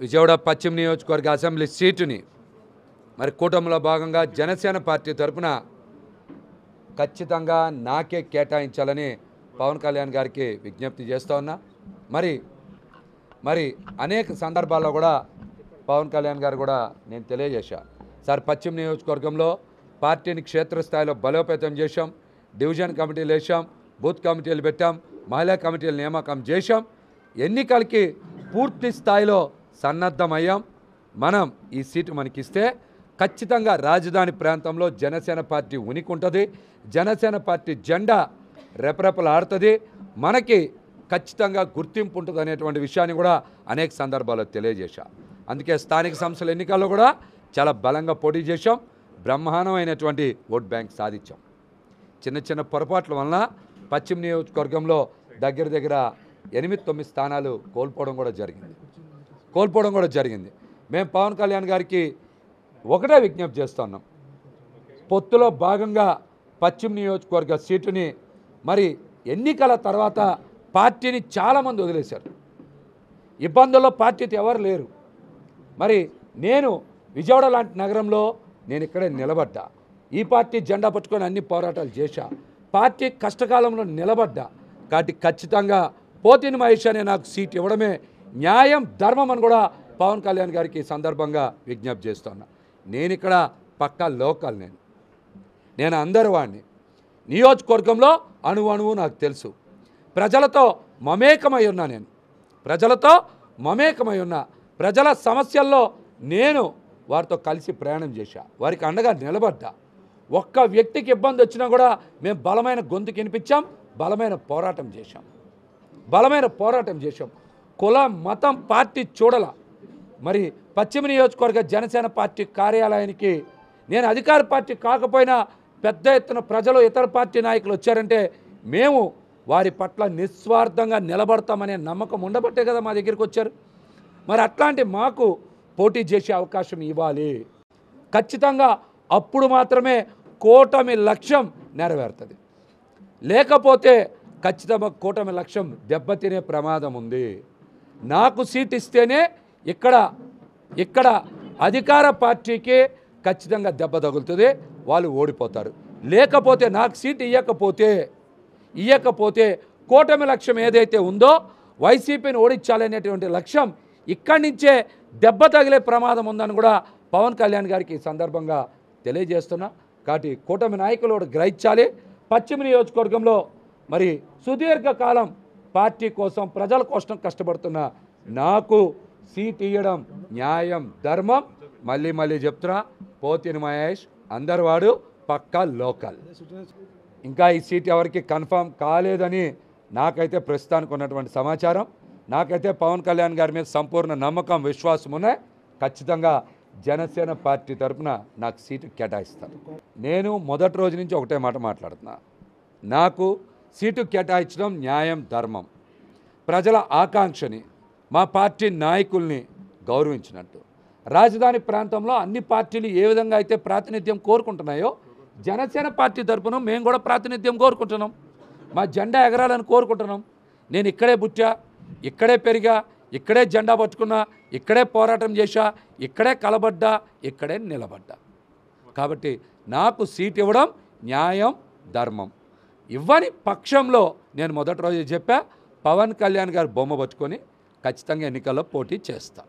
విజయవాడ పశ్చిమ నియోజకవర్గ అసెంబ్లీ సీటుని మరి కూటమిలో భాగంగా జనసేన పార్టీ తరఫున ఖచ్చితంగా నాకే కేటాయించాలని పవన్ కళ్యాణ్ గారికి విజ్ఞప్తి చేస్తూ ఉన్నా. మరి అనేక సందర్భాల్లో కూడా పవన్ కళ్యాణ్ గారు కూడా నేను తెలియజేశా, సార్ పశ్చిమ నియోజకవర్గంలో పార్టీని క్షేత్రస్థాయిలో బలోపేతం చేశాం, డివిజన్ కమిటీలు వేసాం, బూత్ కమిటీలు పెట్టాం, మహిళా కమిటీలు నియామకం చేశాం, ఎన్నికలకి పూర్తి స్థాయిలో సన్నద్ధమయ్యాం. మనం ఈ సీటు మనకిస్తే ఖచ్చితంగా రాజధాని ప్రాంతంలో జనసేన పార్టీ ఉనికి ఉంటుంది, జనసేన పార్టీ జెండా రెపరెపలాడుతుంది, మనకి ఖచ్చితంగా గుర్తింపు ఉంటుంది అనేటువంటి విషయాన్ని కూడా అనేక సందర్భాల్లో తెలియజేశా. అందుకే స్థానిక సంస్థల ఎన్నికల్లో కూడా చాలా బలంగా పోటీ చేశాం, బ్రహ్మాండమైనటువంటి ఓట్ బ్యాంక్ సాధించాం. చిన్న చిన్న పొరపాట్ల వలన పశ్చిమ నియోజకవర్గంలో దగ్గర 8-9 స్థానాలు కోల్పోవడం కూడా జరిగింది. మేము పవన్ కళ్యాణ్ గారికి ఒకటే విజ్ఞప్తి చేస్తున్నాం, పొత్తులో భాగంగా పశ్చిమ నియోజకవర్గ సీటుని మరి ఎన్నికల తర్వాత పార్టీని చాలామంది వదిలేశారు, ఇబ్బందుల్లో పార్టీతో ఎవరు లేరు. మరి నేను విజయవాడ లాంటి నగరంలో నేను ఇక్కడే నిలబడ్డా, ఈ పార్టీ జెండా పట్టుకొని అన్ని పోరాటాలు చేశా, పార్టీ కష్టకాలంలో నిలబడ్డా. కాబట్టి ఖచ్చితంగా పోతిని మహేష్ అనే నాకు సీట్ ఇవ్వడమే న్యాయం, ధర్మం అని కూడా పవన్ కళ్యాణ్ గారికి ఈ సందర్భంగా విజ్ఞప్తి చేస్తున్నా. నేను ఇక్కడ పక్కా లోకల్, నేను అందరి వాడిని, నియోజకవర్గంలో అణువు నాకు తెలుసు, ప్రజలతో మమేకమై ఉన్నా, ప్రజల సమస్యల్లో నేను వారితో కలిసి ప్రయాణం చేశా, వారికి అండగా నిలబడ్డా. ఒక్క వ్యక్తికి ఇబ్బంది వచ్చినా కూడా మేము బలమైన గొంతుకు వినిపించాం, బలమైన పోరాటం చేశాం. కులం మతం పార్టీ చూడాల. మరి పశ్చిమ నియోజకవర్గ జనసేన పార్టీ కార్యాలయానికి నేను అధికార పార్టీ కాకపోయినా పెద్ద ఎత్తున ప్రజలు ఇతర పార్టీ నాయకులు వచ్చారంటే మేము వారి పట్ల నిస్వార్థంగా నిలబడతామనే నమ్మకం ఉండబట్టే కదా మా దగ్గరికి వచ్చారు. మరి అట్లాంటి మాకు పోటీ చేసే అవకాశం ఇవ్వాలి, ఖచ్చితంగా అప్పుడు మాత్రమే కూటమి లక్ష్యం నెరవేరుతుంది. లేకపోతే ఖచ్చితంగా కూటమి లక్ష్యం దెబ్బతినే ప్రమాదం ఉంది. నాకు సీట్ ఇస్తేనే ఇక్కడ అధికార పార్టీకి ఖచ్చితంగా దెబ్బ తగులుతుంది, వాళ్ళు ఓడిపోతారు. లేకపోతే నాకు సీట్ ఇవ్వకపోతే కూటమి లక్ష్యం ఏదైతే ఉందో వైసీపీని ఓడించాలనేటువంటి లక్ష్యం ఇక్కడి నుంచే దెబ్బ తగిలే ప్రమాదం ఉందని కూడా పవన్ కళ్యాణ్ గారికి ఈ సందర్భంగా తెలియజేస్తున్నా. కాబట్టి కూటమి నాయకులు కూడా గ్రహించాలి. పశ్చిమ నియోజకవర్గంలో మరి సుదీర్ఘకాలం పార్టీ కోసం ప్రజల కోసం కష్టపడుతున్న నాకు సీట్ ఇవ్వడం న్యాయం, ధర్మం. మళ్ళీ చెప్తున్నా, పోతిని మహేష్ అందరివాడు, పక్కా లోకల్. ఇంకా ఈ సీట్ ఎవరికి కన్ఫర్మ్ కాలేదని నాకైతే ప్రస్తుతానికి ఉన్నటువంటి సమాచారం. నాకైతే పవన్ కళ్యాణ్ గారి మీద సంపూర్ణ నమ్మకం, విశ్వాసం ఉన్నాయి. ఖచ్చితంగా జనసేన పార్టీ తరఫున నాకు సీటు కేటాయిస్తాను. నేను మొదటి రోజు నుంచి ఒకటే మాట మాట్లాడుతున్నా, నాకు సీటు కేటాయించడం న్యాయం, ధర్మం. ప్రజల ఆకాంక్షని, మా పార్టీ నాయకుల్ని గౌరవించినట్టు. రాజధాని ప్రాంతంలో అన్ని పార్టీలు ఏ విధంగా అయితే ప్రాతినిధ్యం కోరుకుంటున్నాయో జనసేన పార్టీ తరఫున మేము కూడా ప్రాతినిధ్యం కోరుకుంటున్నాం, మా జెండా ఎగరాలని కోరుకుంటున్నాం. నేను ఇక్కడే పుట్టా, ఇక్కడే పెరిగా, ఇక్కడే జెండా పట్టుకున్నా, ఇక్కడే పోరాటం చేశా, ఇక్కడే కలబడ్డా, ఇక్కడే నిలబడ్డా. కాబట్టి నాకు సీట్ ఇవ్వడం న్యాయం, ధర్మం. ఇవ్వని పక్షంలో నేను మొదటి రోజు చెప్పా, పవన్ కళ్యాణ్ గారు బొమ్మ పట్టుకొని ఖచ్చితంగా ఎన్నికల్లో పోటీ చేస్తా.